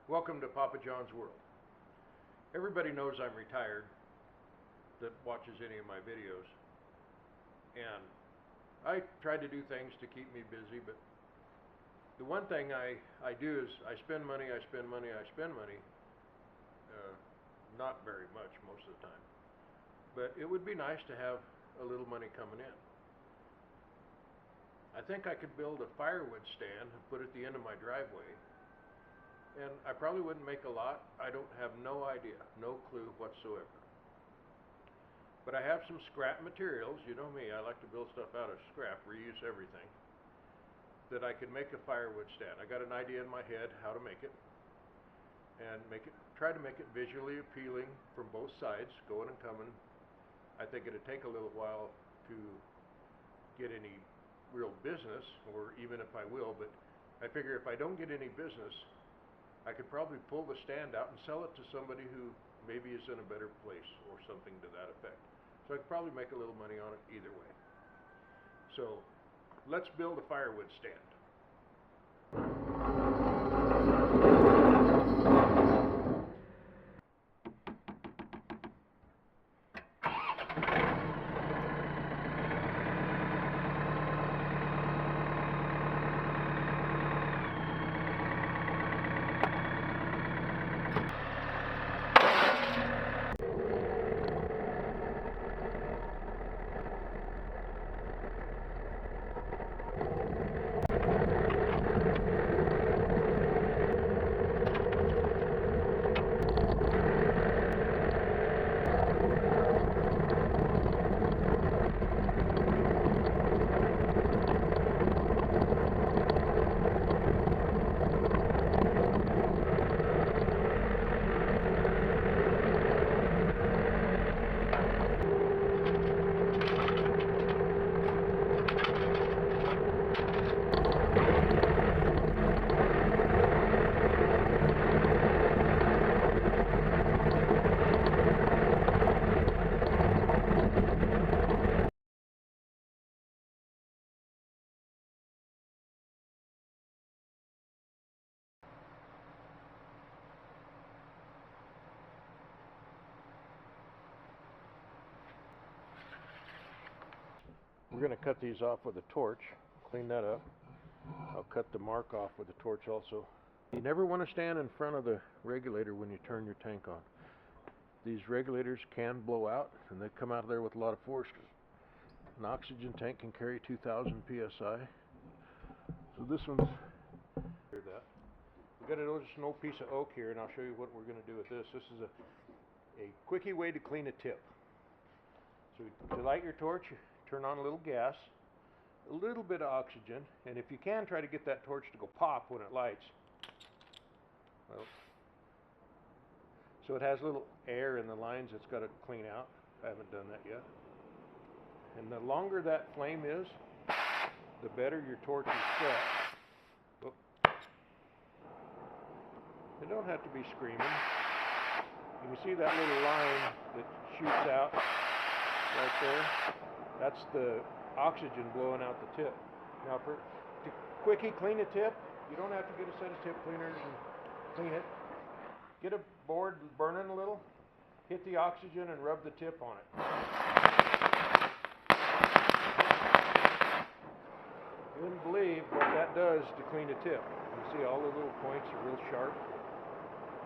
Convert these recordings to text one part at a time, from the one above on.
Welcome to Papa John's World. Everybody knows I'm retired that watches any of my videos, and I try to do things to keep me busy, but the one thing I do is I spend money. Not very much most of the time, but it would be nice to have a little money coming in. I think I could build a firewood stand and put it at the end of my driveway. And I probably wouldn't make a lot. I don't have no idea, no clue whatsoever. But I have some scrap materials. You know me, I like to build stuff out of scrap, reuse everything, that I could make a firewood stand. I got an idea in my head how to make it, and try to make it visually appealing from both sides, going and coming. I think it'd take a little while to get any real business, or even if I will, but I figure if I don't get any business, I could probably pull the stand out and sell it to somebody who maybe is in a better place or something to that effect. So I could probably make a little money on it either way. So let's build a firewood stand. We're going to cut these off with a torch, clean that up. I'll cut the mark off with a torch also. You never want to stand in front of the regulator when you turn your tank on. These regulators can blow out, and they come out of there with a lot of force. An oxygen tank can carry 2,000 psi. So this one's we've got just an old piece of oak here, and I'll show you what we're going to do with this. This is a quickie way to clean a tip. So to light your torch, turn on a little gas, a little bit of oxygen, and if you can, try to get that torch to go pop when it lights. Well, so it has a little air in the lines it's got to clean out. I haven't done that yet. And the longer that flame is, the better your torch is set. Oh. You don't have to be screaming. You can see that little line that shoots out right there. That's the oxygen blowing out the tip. Now to quickie clean a tip, you don't have to get a set of tip cleaners and clean it. Get a board burning a little, hit the oxygen and rub the tip on it. You wouldn't believe what that does to clean a tip. You see all the little points are real sharp.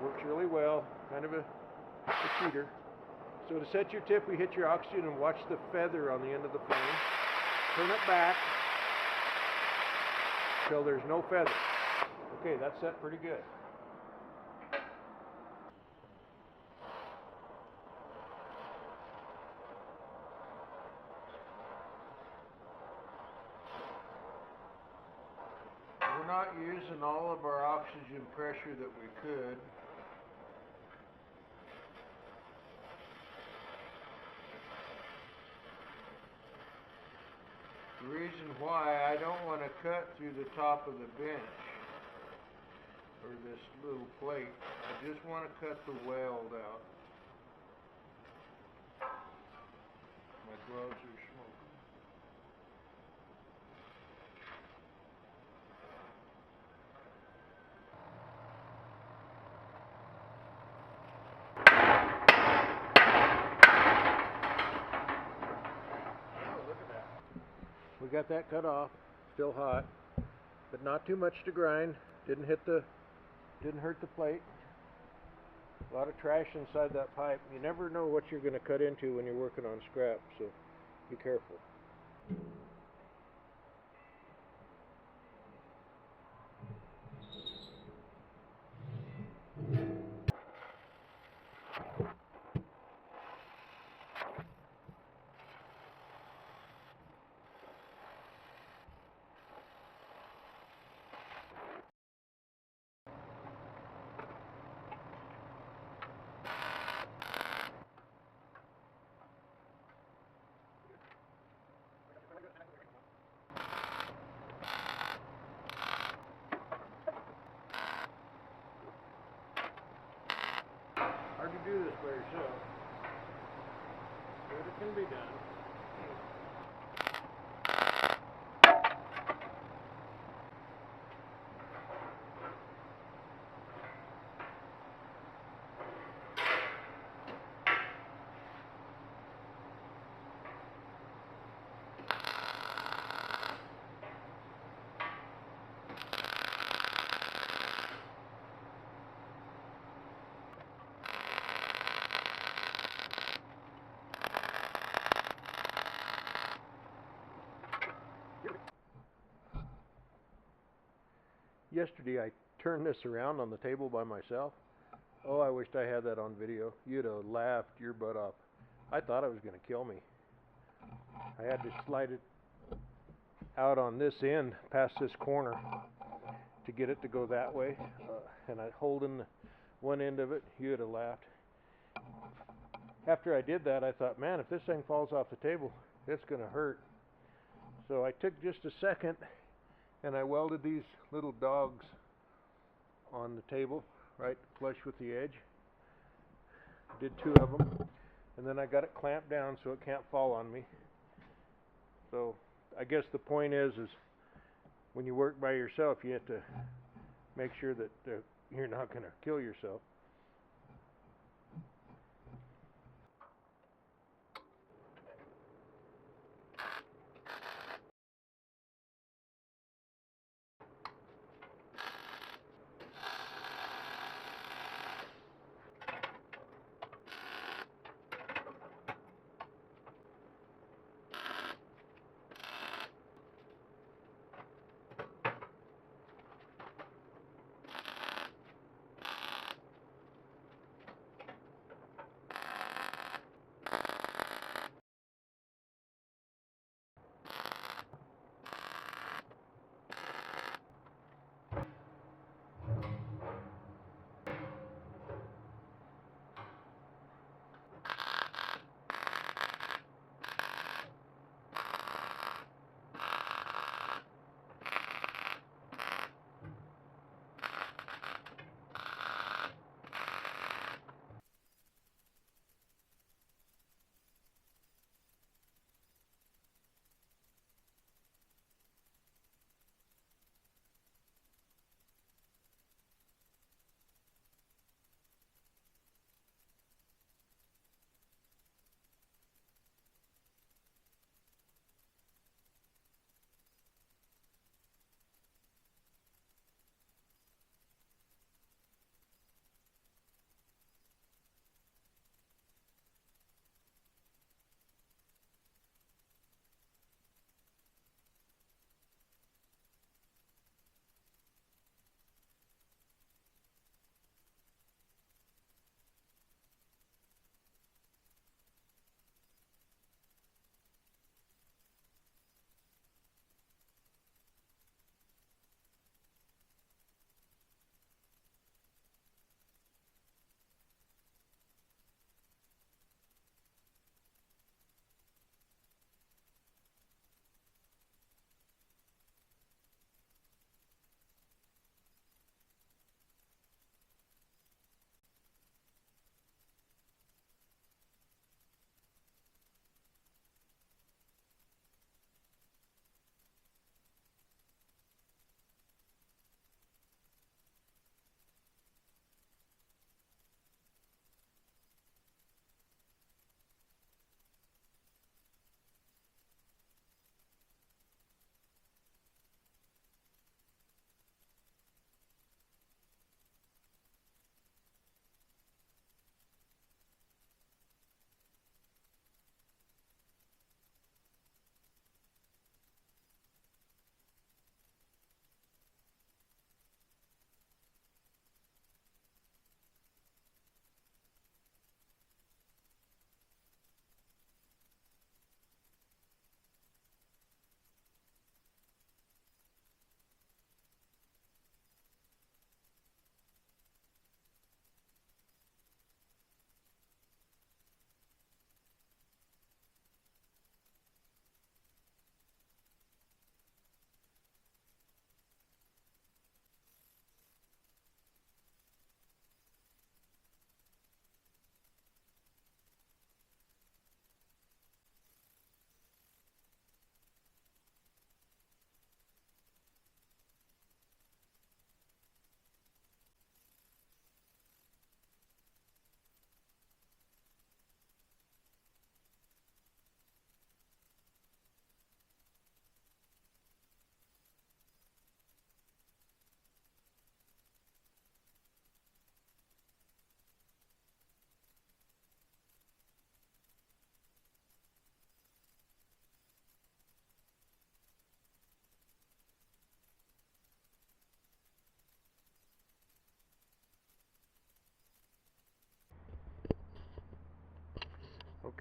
Works really well, kind of a cheater. So to set your tip, we hit your oxygen and watch the feather on the end of the flame. Turn it back until there's no feather. Okay, that's set pretty good. We're not using all of our oxygen pressure that we could. The reason why I don't want to cut through the top of the bench or this little plate, I just want to cut the weld out. My gloves are smoking. got that cut off. Still hot, but not too much to grind. Didn't hurt the plate. A lot of trash inside that pipe. You never know what you're going to cut into when you're working on scrap, so be careful. Hard to do this by yourself, but it can be done. Yesterday I turned this around on the table by myself. Oh, I wished I had that on video. You'd have laughed your butt off. I thought it was going to kill me. I had to slide it out on this end, past this corner, to get it to go that way. And I holding one end of it, you'd have laughed. After I did that, I thought, man, if this thing falls off the table, it's going to hurt. So I took just a second and I welded these little dogs on the table, right flush with the edge. Did 2 of them, and then I got it clamped down so it can't fall on me. So I guess the point is when you work by yourself, you have to make sure that you're not going to kill yourself.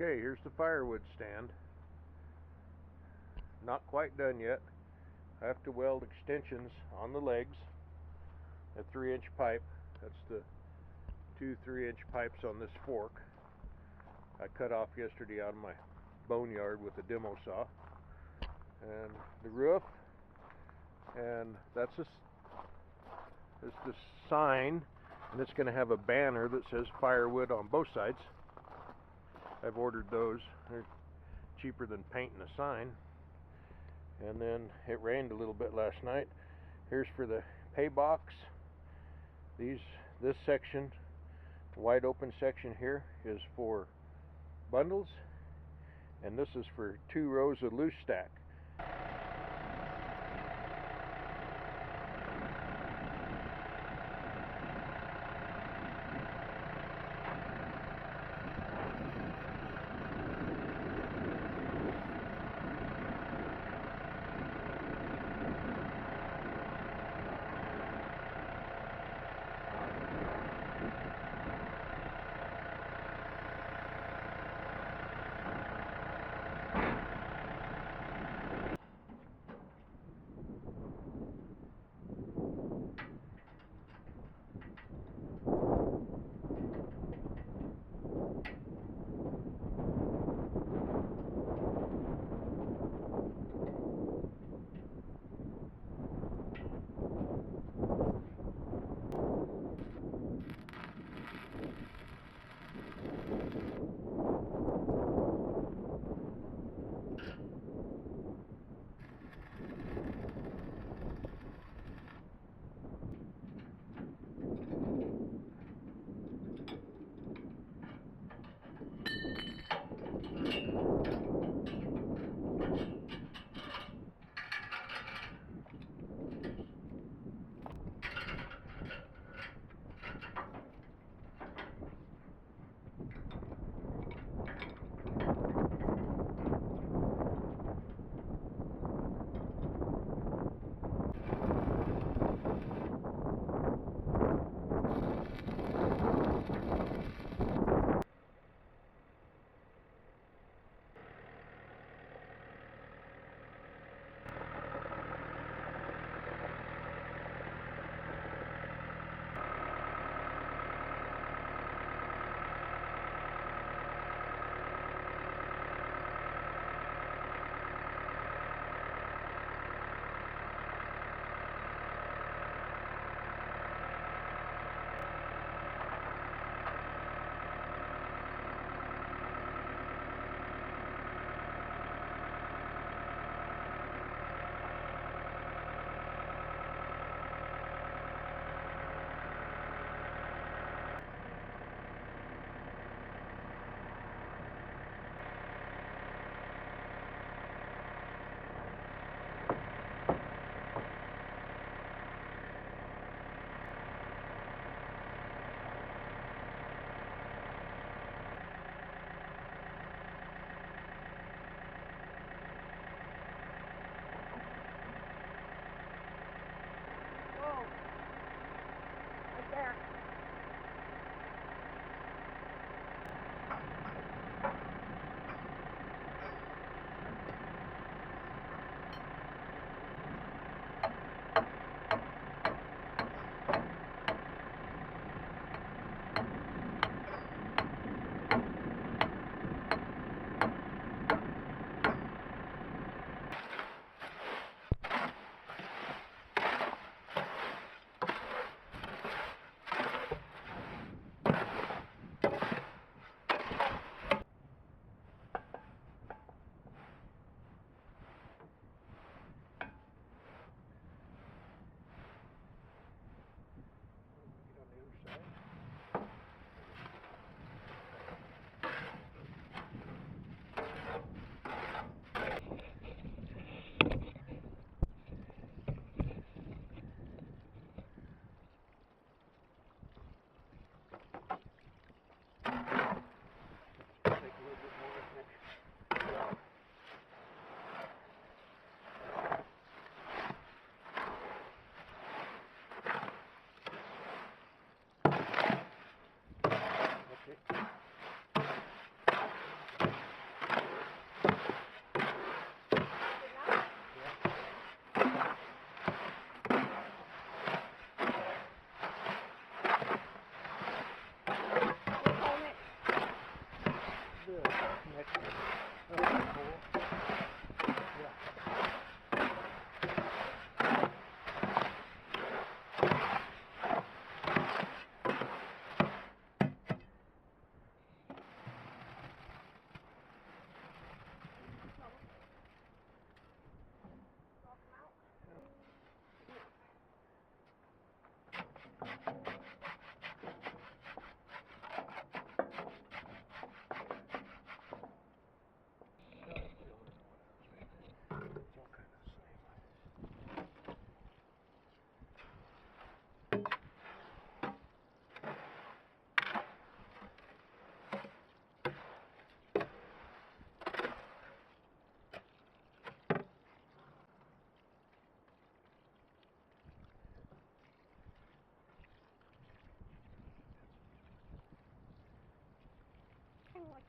Okay, here's the firewood stand. Not quite done yet. I have to weld extensions on the legs, a 3-inch pipe. That's the two 3-inch pipes on this fork I cut off yesterday out of my boneyard with a demo saw. And the roof, and that's the sign, and it's going to have a banner that says Firewood on both sides. I've ordered those. They're cheaper than painting a sign. And then it rained a little bit last night. Here's for the pay box. This section, wide open section here, is for bundles, and this is for 2 rows of loose stack.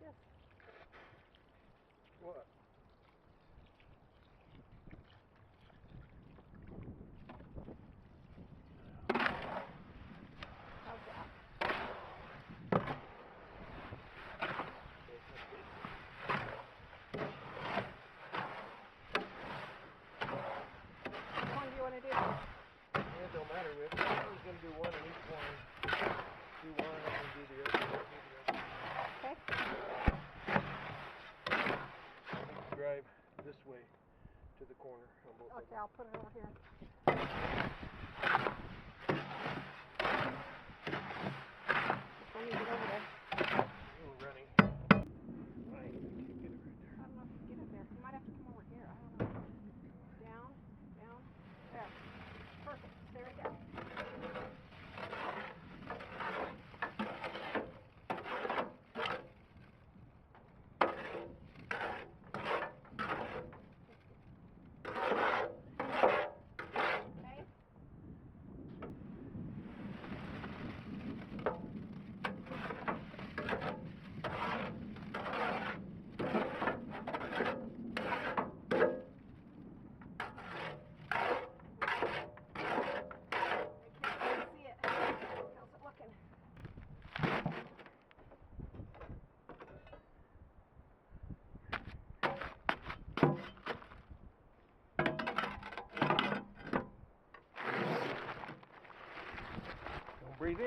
this. What? How's that? Which one do you want to do? It don't matter. I was going to do one in each one. Do one and then do the other. Okay. I need to drive this way to the corner on both of Okay, them. I'll put it over here. Let me get over there. You're running. I can't get it right there. I don't know if you can get it there. You might have to come over here. I don't know. Down, down, there. Perfect. There we go. Breathe in.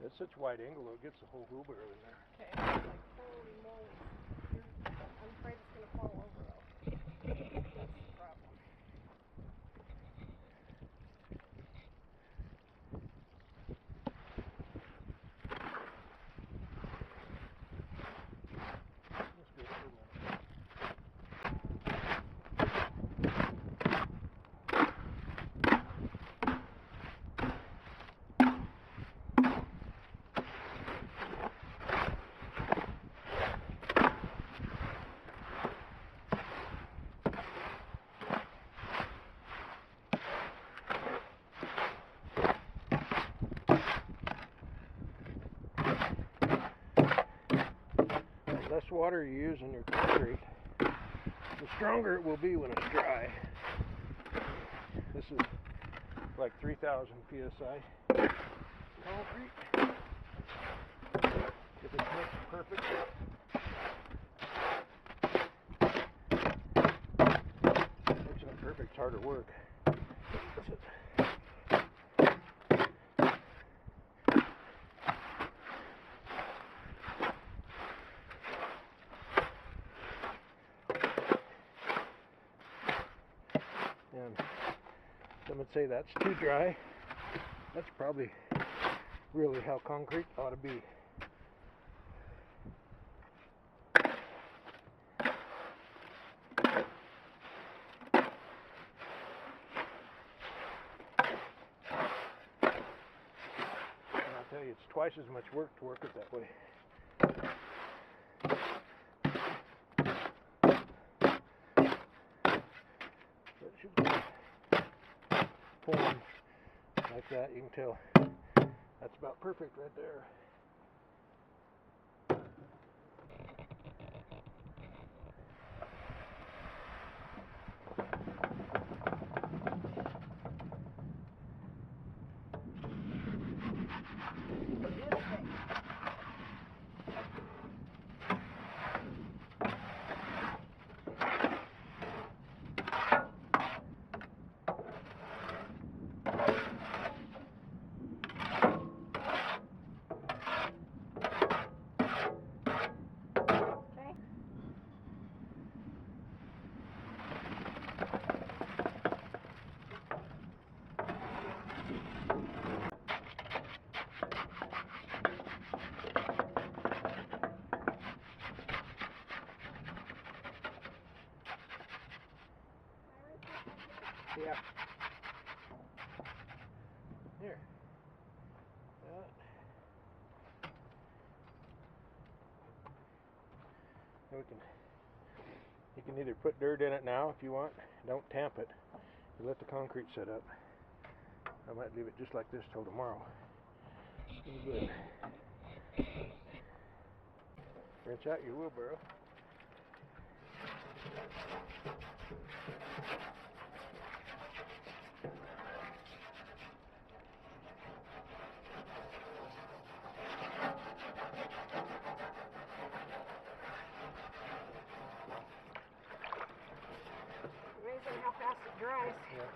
It's such wide angle, it gets the whole wheelbarrow in there. Okay, like holy moly. I'm afraid it's going to fall over though. That's the problem. Let's go for a minute. The less water you use in your concrete, the stronger it will be when it's dry. This is like 3,000 psi concrete. If it's mixed perfect, mixing it perfect is harder work. And some would say that's too dry. That's probably really how concrete ought to be. And I'll tell you, it's twice as much work to work it that way. It should be pulling like that. You can tell that's about perfect right there. Yeah. Here. And you can either put dirt in it now if you want. Don't tamp it. You let the concrete set up. I might leave it just like this till tomorrow. Good. Rinse out your wheelbarrow. Amazing how fast it dries. Yeah.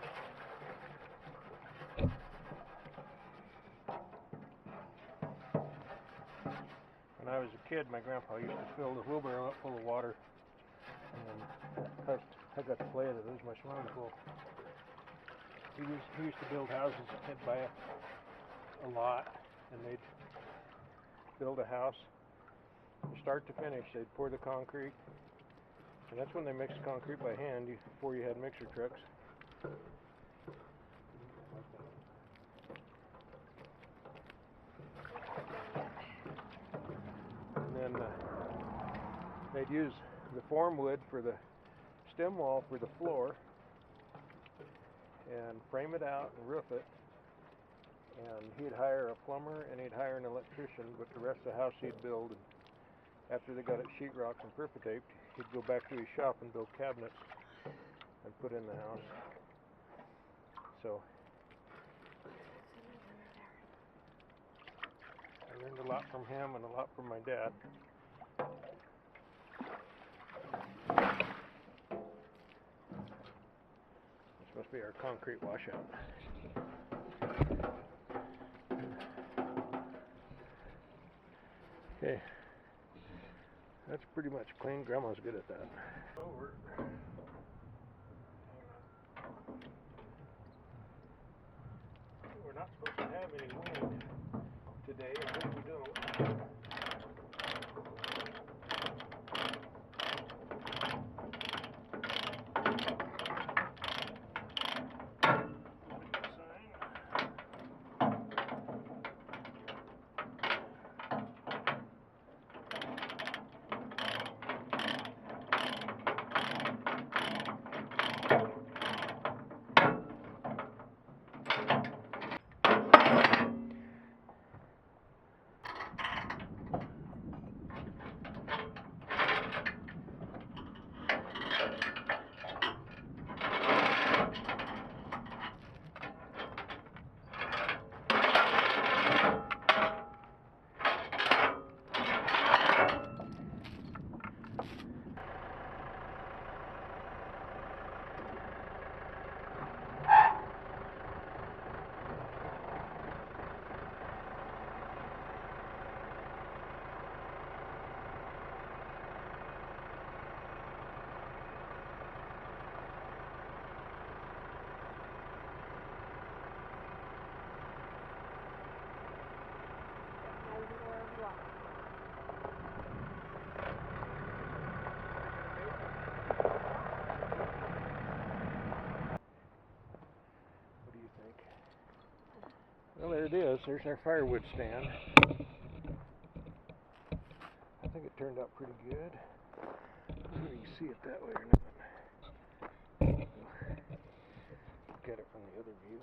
When I was a kid, my grandpa used to fill the wheelbarrow up full of water, and I got to play in it. It was my swimming pool. He used to build houses. He'd buy a lot, and they'd build a house from start to finish. They'd pour the concrete, and that's when they mixed concrete by hand before you had mixer trucks. And then they'd use the form wood for the stem wall for the floor, and frame it out and roof it. And he'd hire a plumber and he'd hire an electrician, but the rest of the house he'd build. And after they got it sheetrocked and perfotaped, he'd go back to his shop and build cabinets and put in the house. So I learned a lot from him and a lot from my dad. This must be our concrete washout. Okay, that's pretty much clean. Grandma's good at that. We're not supposed to have any wind today. I hope we don't. Well, there it is. There's our firewood stand. I think it turned out pretty good. I don't know if you can see it that way or not. Look at it from the other view.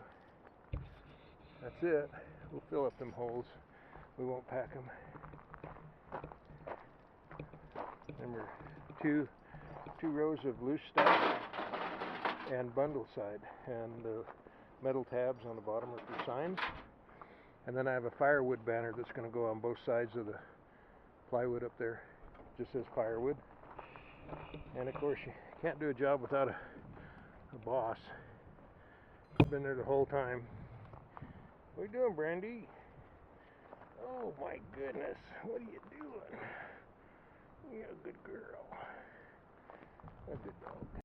That's it. We'll fill up them holes. We won't pack them. Remember, two rows of loose stuff and bundle side, and the metal tabs on the bottom are for signs. And then I have a firewood banner that's going to go on both sides of the plywood up there. Just says Firewood. And of course, you can't do a job without a boss. I've been there the whole time. What are you doing, Brandy? Oh my goodness, what are you doing? You're a good girl. A good dog.